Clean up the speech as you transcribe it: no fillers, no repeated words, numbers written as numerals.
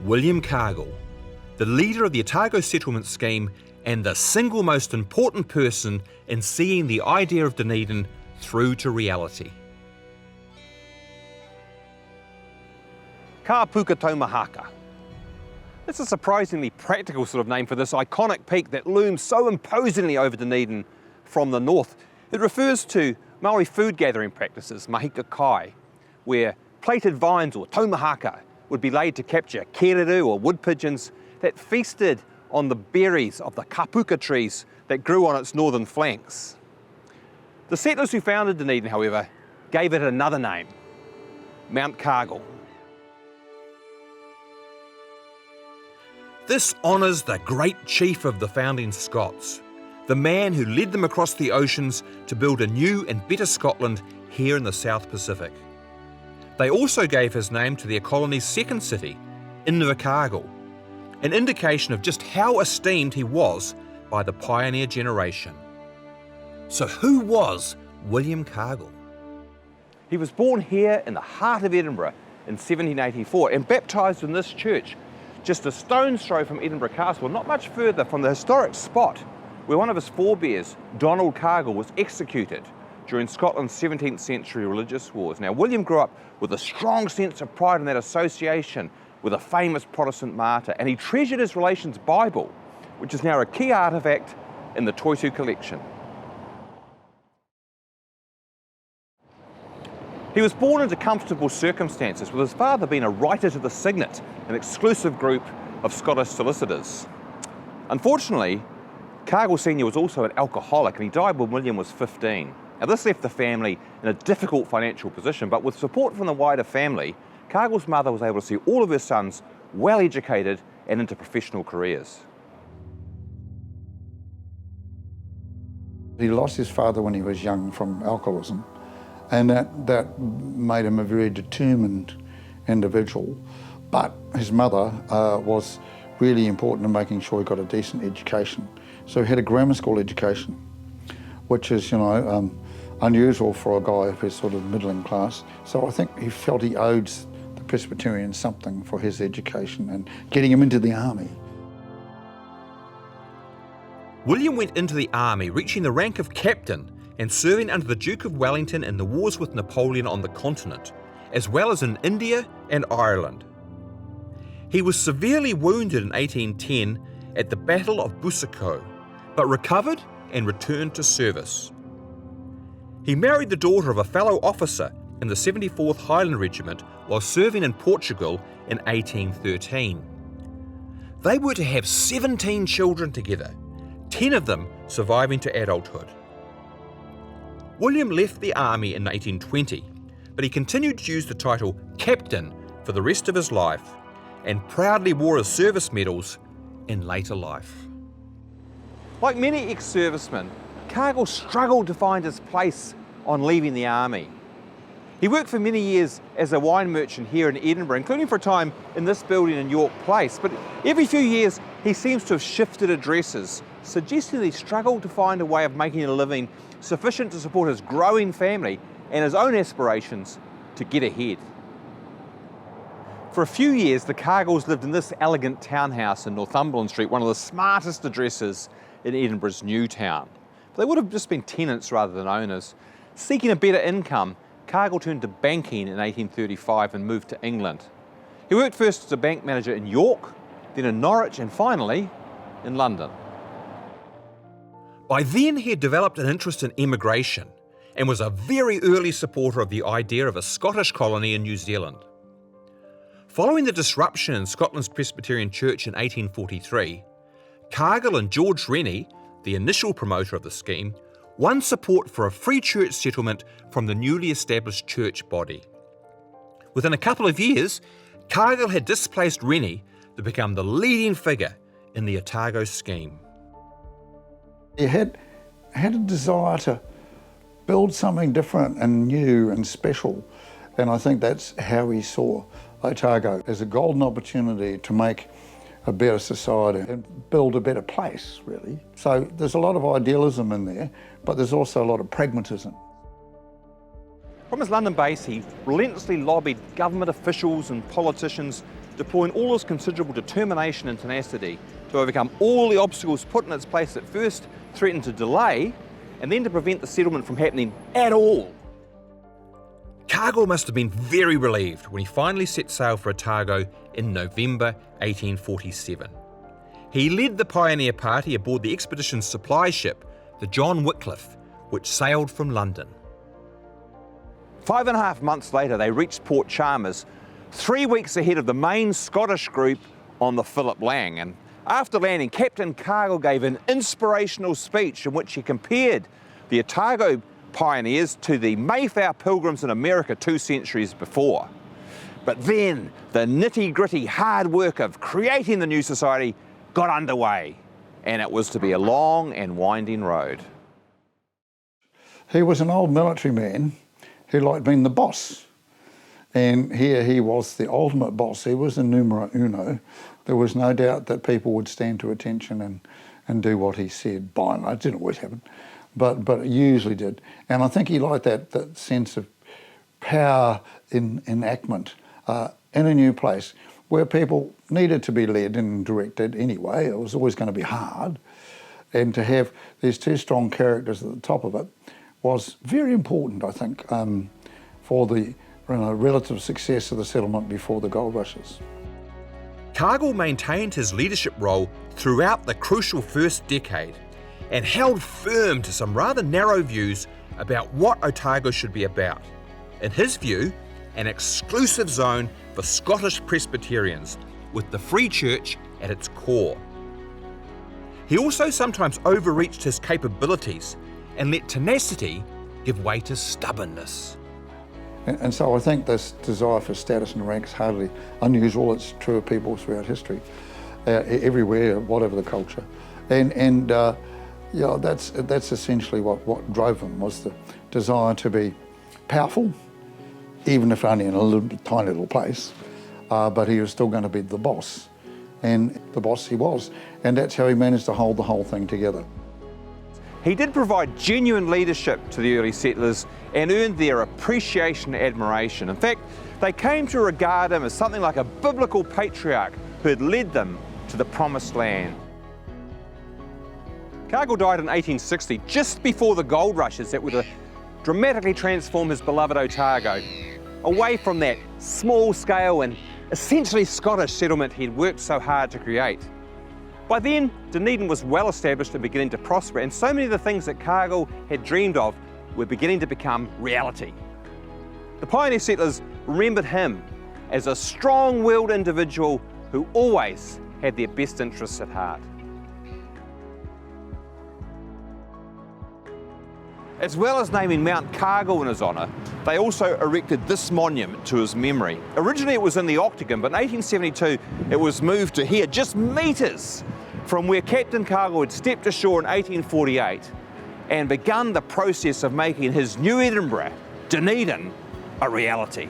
William Cargill, the leader of the Otago settlement scheme and the single most important person in seeing the idea of Dunedin through to reality. Ka Puka Taumahaka. It's a surprisingly practical sort of name for this iconic peak that looms so imposingly over Dunedin from the north. It refers to Maori food gathering practices, mahika kai, where plated vines or taumahaka would be laid to capture kereru or wood pigeons that feasted on the berries of the kapuka trees that grew on its northern flanks. The settlers who founded Dunedin, however, gave it another name, Mount Cargill. This honours the great chief of the founding Scots, the man who led them across the oceans to build a new and better Scotland here in the South Pacific. They also gave his name to their colony's second city, Edinburgh, an indication of just how esteemed he was by the pioneer generation. So who was William Cargill? He was born here in the heart of Edinburgh in 1784 and baptised in this church, just a stone's throw from Edinburgh Castle, not much further from the historic spot where one of his forebears, Donald Cargill, was executed during Scotland's 17th century religious wars. Now, William grew up with a strong sense of pride in that association with a famous Protestant martyr, and he treasured his relation's Bible, which is now a key artefact in the Toitu collection. He was born into comfortable circumstances, with his father being a writer to the Signet, an exclusive group of Scottish solicitors. Unfortunately, Cargill Sr. was also an alcoholic, and he died when William was 15. Now, this left the family in a difficult financial position, but with support from the wider family, Cargill's mother was able to see all of her sons well educated and into professional careers. He lost his father when he was young from alcoholism, and that made him a very determined individual. But his mother was really important in making sure he got a decent education. So he had a grammar school education, which is, unusual for a guy of his sort of middling class. So I think he felt he owed the Presbyterians something for his education and getting him into the army. William went into the army, reaching the rank of captain and serving under the Duke of Wellington in the wars with Napoleon on the continent, as well as in India and Ireland. He was severely wounded in 1810 at the Battle of Busaco, but recovered and returned to service. He married the daughter of a fellow officer in the 74th Highland Regiment while serving in Portugal in 1813. They were to have 17 children together, 10 of them surviving to adulthood. William left the army in 1820, but he continued to use the title Captain for the rest of his life and proudly wore his service medals in later life. Like many ex-servicemen, Cargill struggled to find his place on leaving the army. He worked for many years as a wine merchant here in Edinburgh, including for a time in this building in York Place, but every few years he seems to have shifted addresses, suggesting that he struggled to find a way of making a living sufficient to support his growing family and his own aspirations to get ahead. For a few years, the Cargills lived in this elegant townhouse in Northumberland Street, one of the smartest addresses in Edinburgh's new town. But they would have just been tenants rather than owners. Seeking a better income, Cargill turned to banking in 1835 and moved to England. He worked first as a bank manager in York, then in Norwich, and finally in London. By then, he had developed an interest in emigration and was a very early supporter of the idea of a Scottish colony in New Zealand. Following the disruption in Scotland's Presbyterian Church in 1843, Cargill and George Rennie, the initial promoter of the scheme, won support for a free church settlement from the newly established church body. Within a couple of years, Cargill had displaced Rennie to become the leading figure in the Otago scheme. He had a desire to build something different and new and special, and I think that's how he saw Otago as a golden opportunity to make a better society and build a better place, really. So there's a lot of idealism in there, but there's also a lot of pragmatism. From his London base, he relentlessly lobbied government officials and politicians deploying all his considerable determination and tenacity to overcome all the obstacles put in its place that first threatened to delay and then to prevent the settlement from happening at all. Cargill must have been very relieved when he finally set sail for Otago in November 1847. He led the pioneer party aboard the expedition's supply ship, the John Wycliffe, which sailed from London. 5.5 months later, they reached Port Chalmers, 3 weeks ahead of the main Scottish group on the Philip Lang. And after landing, Captain Cargill gave an inspirational speech in which he compared the Otago pioneers to the Mayflower pilgrims in America 2 centuries before. But then the nitty-gritty hard work of creating the new society got underway, and it was to be a long and winding road. He was an old military man who liked being the boss. And here he was the ultimate boss. He was the numero uno. There was no doubt that people would stand to attention and do what he said. By and large, it didn't always happen, but it usually did. And I think he liked that sense of power in enactment in a new place where people needed to be led and directed anyway. It was always going to be hard. And to have these 2 strong characters at the top of it was very important, I think, for the relative success of the settlement before the gold rushes. Cargill maintained his leadership role throughout the crucial first decade and held firm to some rather narrow views about what Otago should be about. In his view, an exclusive zone for Scottish Presbyterians, with the Free Church at its core. He also sometimes overreached his capabilities and let tenacity give way to stubbornness. And so I think this desire for status and rank is hardly unusual. It's true of people throughout history, everywhere, whatever the culture. And that's essentially what drove him, was the desire to be powerful, even if only in a tiny little place, but he was still going to be the boss. And the boss he was. And that's how he managed to hold the whole thing together. He did provide genuine leadership to the early settlers and earned their appreciation and admiration. In fact, they came to regard him as something like a biblical patriarch who had led them to the promised land. Cargill died in 1860, just before the gold rushes that would dramatically transform his beloved Otago, away from that small-scale and essentially Scottish settlement he'd worked so hard to create. By then, Dunedin was well established and beginning to prosper, and so many of the things that Cargill had dreamed of were beginning to become reality. The pioneer settlers remembered him as a strong-willed individual who always had their best interests at heart. As well as naming Mount Cargill in his honour, they also erected this monument to his memory. Originally it was in the Octagon, but in 1872 it was moved to here, just metres from where Captain Cargill had stepped ashore in 1848 and begun the process of making his new Edinburgh, Dunedin, a reality.